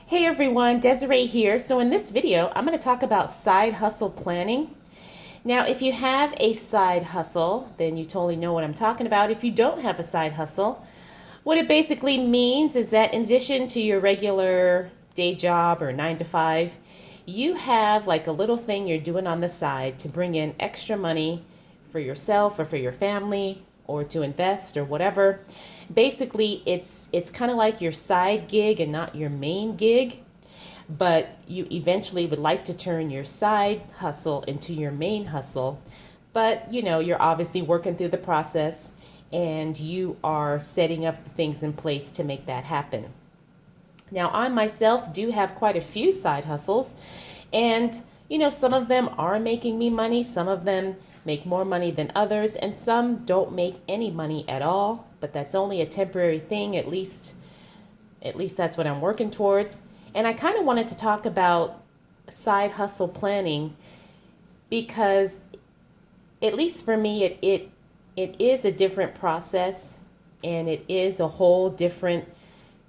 Hey everyone, Desiree here. So in this video, I'm going to talk about side hustle planning. Now, if you have a side hustle, then you totally know what I'm talking about. If you don't have a side hustle, what it basically means is that in addition to your regular day job or 9 to 5, you have like a little thing you're doing on the side to bring in extra money for yourself or for your family or to invest or whatever. Basically, it's kind of like your side gig and not your main gig, but you eventually would like to turn your side hustle into your main hustle. But, you're obviously working through the process and you are setting up the things in place to make that happen. Now, I myself do have quite a few side hustles, and some of them are making me money, some of them make more money than others, and some don't make any money at all, but that's only a temporary thing. At least that's what I'm working towards. And I kind of wanted to talk about side hustle planning because at least for me it is a different process, and it is a whole different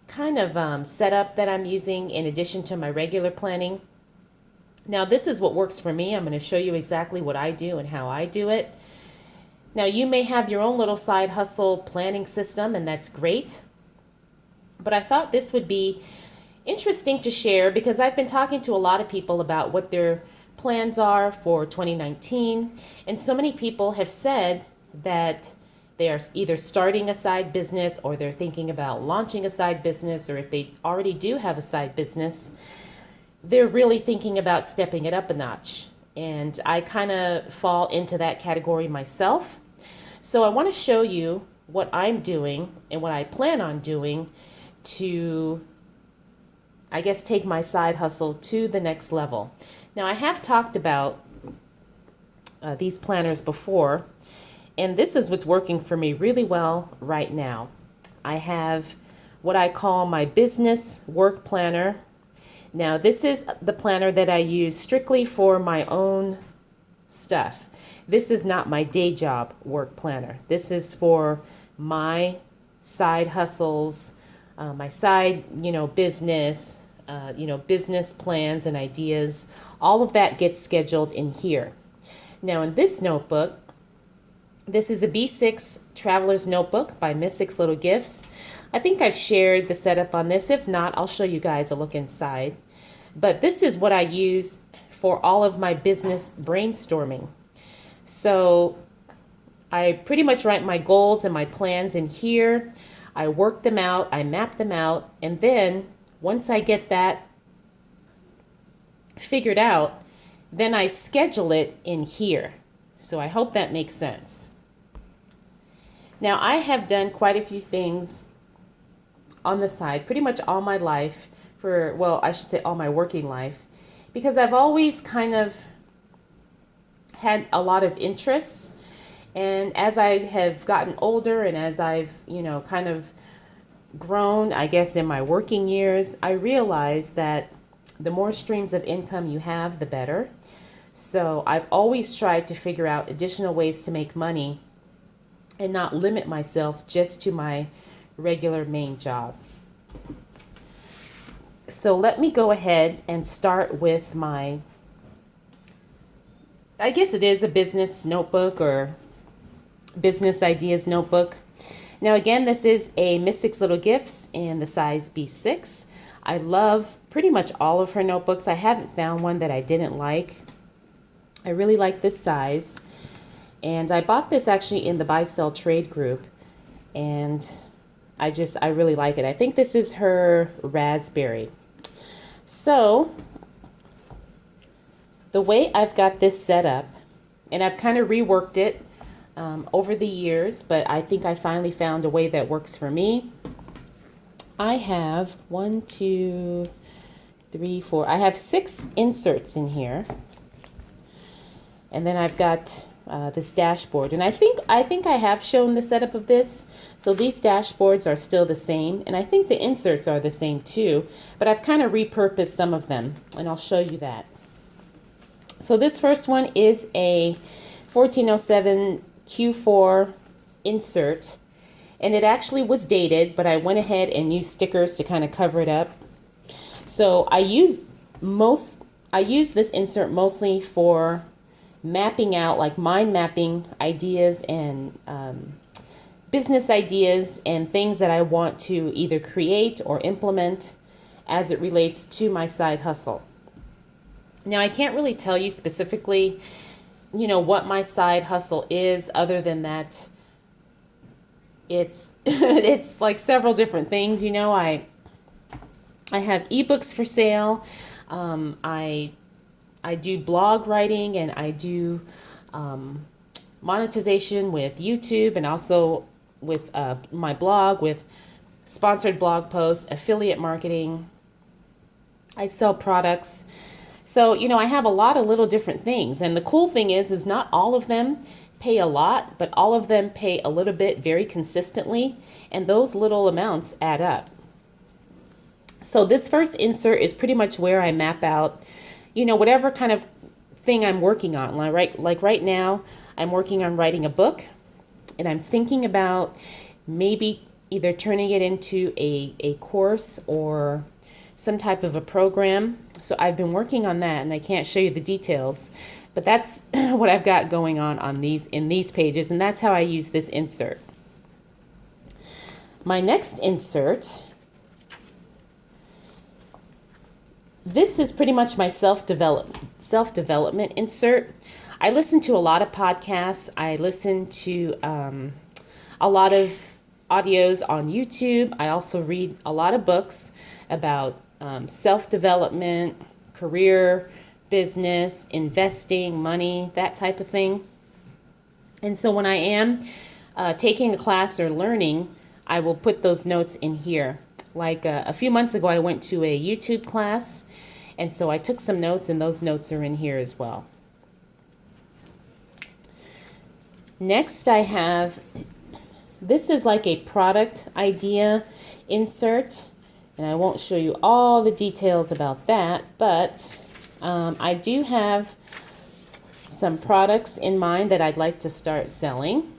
kind of setup that I'm using in addition to my regular planning. Now, this is what works for me. I'm going to show you exactly what I do and how I do it. Now, you may have your own little side hustle planning system, and that's great. But I thought this would be interesting to share because I've been talking to a lot of people about what their plans are for 2019. And so many people have said that they are either starting a side business or they're thinking about launching a side business, or if they already do have a side business, they're really thinking about stepping it up a notch. And I kind of fall into that category myself. So I want to show you what I'm doing and what I plan on doing to, I guess, take my side hustle to the next level. Now, I have talked about these planners before, and this is what's working for me really well right now. I have what I call my business work planner. Now, this is the planner that I use strictly for my own stuff. This is not my day job work planner. This is for my side hustles, my side, business, business plans and ideas. All of that gets scheduled in here. Now, in this notebook, this is a B6 Traveler's Notebook by Miss Six Little Gifts. I think I've shared the setup on this. If not, I'll show you guys a look inside. But this is what I use for all of my business brainstorming. So I pretty much write my goals and my plans in here. I work them out, I map them out, and then once I get that figured out, then I schedule it in here. So I hope that makes sense. Now, I have done quite a few things on the side, pretty much all my life, I should say all my working life, because I've always kind of had a lot of interests. And as I have gotten older and as I've, kind of grown, I guess, in my working years, I realized that the more streams of income you have, the better. So I've always tried to figure out additional ways to make money and not limit myself just to my regular main job. So let me go ahead and start with I guess it is a business notebook or business ideas notebook. Now, again, this is a Miss Six Little Gifts in the size B6. I love pretty much all of her notebooks. I haven't found one that I didn't like. I really like this size. And I bought this actually in the buy sell trade group, and I really like it. I think this is her raspberry. So the way I've got this set up, and I've kind of reworked it over the years, but I think I finally found a way that works for me. I have 1, 2, 3, 4. I have 6 inserts in here, and then I've got this dashboard, and I think I have shown the setup of this. So these dashboards are still the same, and I think the inserts are the same too, but I've kind of repurposed some of them, and I'll show you that. So this first one is a 1407 Q4 insert, and it actually was dated, but I went ahead and used stickers to kind of cover it up. So I use this insert mostly for mapping out, like mind mapping ideas and business ideas and things that I want to either create or implement as it relates to my side hustle. Now, I can't really tell you specifically, what my side hustle is, other than that it's it's like several different things. I have ebooks for sale. I do blog writing, and I do monetization with YouTube, and also with my blog, with sponsored blog posts, affiliate marketing. I sell products. So, I have a lot of little different things. And the cool thing is not all of them pay a lot, but all of them pay a little bit very consistently. And those little amounts add up. So this first insert is pretty much where I map out, whatever kind of thing I'm working on. Like right now, I'm working on writing a book, and I'm thinking about maybe either turning it into a course or some type of a program. So I've been working on that, and I can't show you the details, but that's what I've got going on in these pages, and that's how I use this insert. My next insert, this is pretty much my self-development insert. I listen to a lot of podcasts. I listen to a lot of audios on YouTube. I also read a lot of books about self-development, career, business, investing, money, that type of thing. And so when I am taking a class or learning, I will put those notes in here. Like a few months ago, I went to a YouTube class, and so I took some notes, and those notes are in here as well. Next, I have, this is like a product idea insert. And I won't show you all the details about that, but I do have some products in mind that I'd like to start selling.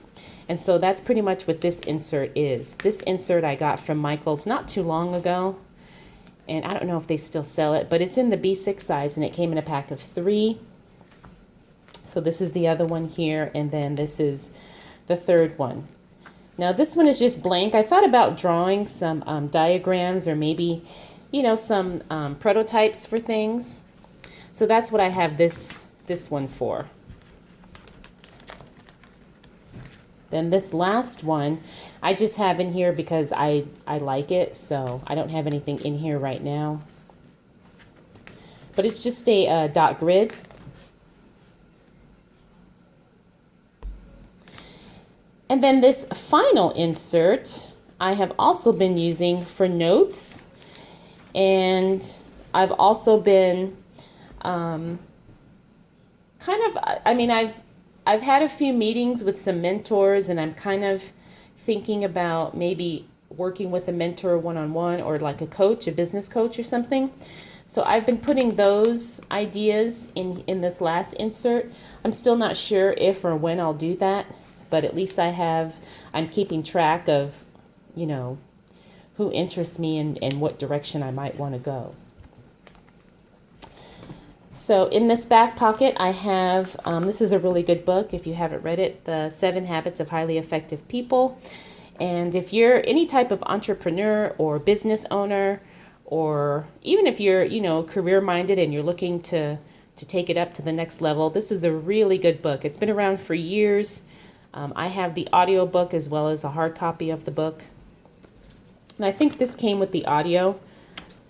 And so that's pretty much what this insert is. This insert I got from Michael's not too long ago. And I don't know if they still sell it, but it's in the B6 size, and it came in a pack of 3. So this is the other one here, and then this is the third one. Now this one is just blank. I thought about drawing some diagrams, or maybe, some prototypes for things. So that's what I have this one for. Then this last one, I just have in here because I like it, so I don't have anything in here right now. But it's just a dot grid. And then this final insert I have also been using for notes, and I've also been I've had a few meetings with some mentors, and I'm kind of thinking about maybe working with a mentor one-on-one, or like a coach, a business coach or something. So I've been putting those ideas in this last insert. I'm still not sure if or when I'll do that, but at least I'm keeping track of, who interests me and what direction I might want to go. So in this back pocket, I have, this is a really good book if you haven't read it, The 7 Habits of Highly Effective People. And if you're any type of entrepreneur or business owner, or even if you're, career-minded and you're looking to take it up to the next level, this is a really good book. It's been around for years. I have the audio book as well as a hard copy of the book. And I think this came with the audio,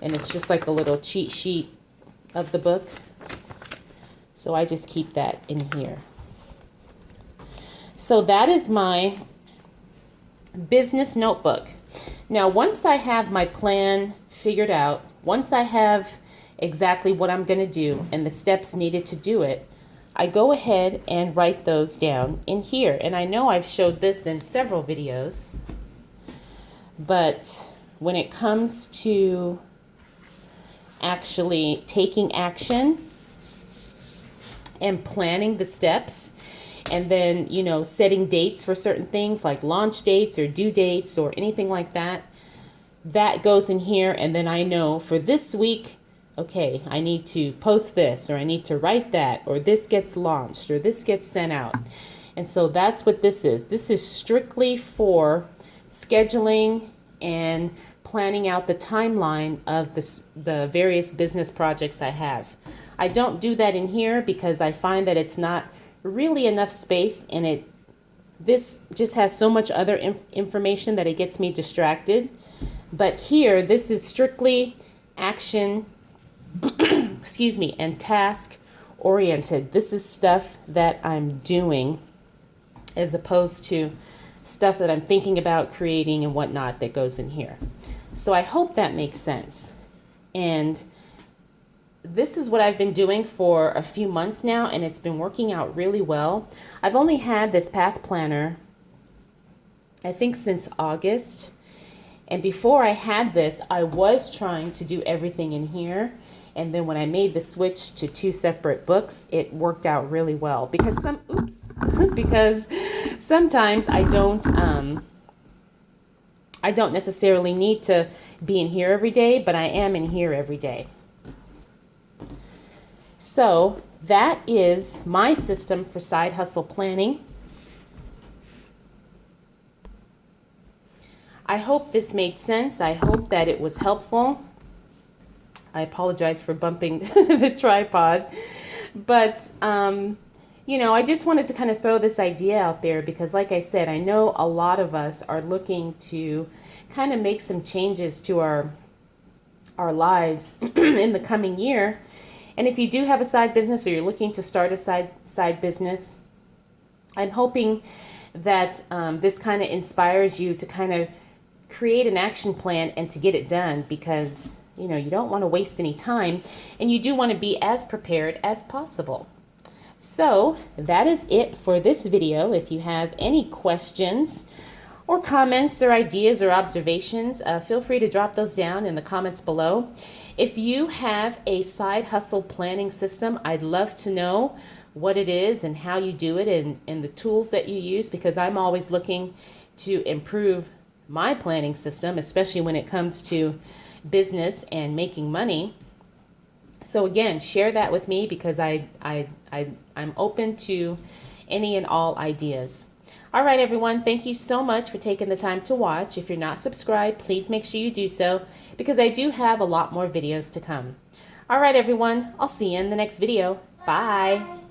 and it's just like a little cheat sheet of the book. So I just keep that in here. So that is my business notebook. Now, once I have my plan figured out, once I have exactly what I'm going to do and the steps needed to do it, I go ahead and write those down in here. And I know I've showed this in several videos, but when it comes to actually taking action and planning the steps, and then, setting dates for certain things like launch dates or due dates or anything like that, that goes in here. And then I know for this week, okay, I need to post this, or I need to write that, or this gets launched, or this gets sent out. And so that's what this is. This is strictly for scheduling and planning out the timeline of the various business projects I have. I don't do that in here because I find that it's not really enough space, and this just has so much other information that it gets me distracted. But here, this is strictly action, excuse me, and task oriented. This is stuff that I'm doing as opposed to stuff that I'm thinking about creating and whatnot that goes in here. So I hope that makes sense. And this is what I've been doing for a few months now, and it's been working out really well. I've only had this path planner, I think, since August. And before I had this, I was trying to do everything in here. And then when I made the switch to 2 separate books, it worked out really well because because sometimes I don't necessarily need to be in here every day, but I am in here every day. So that is my system for side hustle planning. I hope this made sense. I hope that it was helpful. I apologize for bumping the tripod, but I just wanted to kind of throw this idea out there because, like I said, I know a lot of us are looking to kind of make some changes to our lives in the coming year. And if you do have a side business or you're looking to start a side business, I'm hoping that this kind of inspires you to kind of create an action plan and to get it done, because you don't want to waste any time, and you do want to be as prepared as possible. So that is it for this video. If you have any questions or comments or ideas or observations, feel free to drop those down in the comments below. If you have a side hustle planning system, I'd love to know what it is and how you do it, and the tools that you use, because I'm always looking to improve my planning system, especially when it comes to business and making money. So again, share that with me, because I'm open to any and all ideas. All right, everyone, thank you so much for taking the time to watch. If you're not subscribed, please make sure you do so, because I do have a lot more videos to come. All right, everyone, I'll see you in the next video. Bye.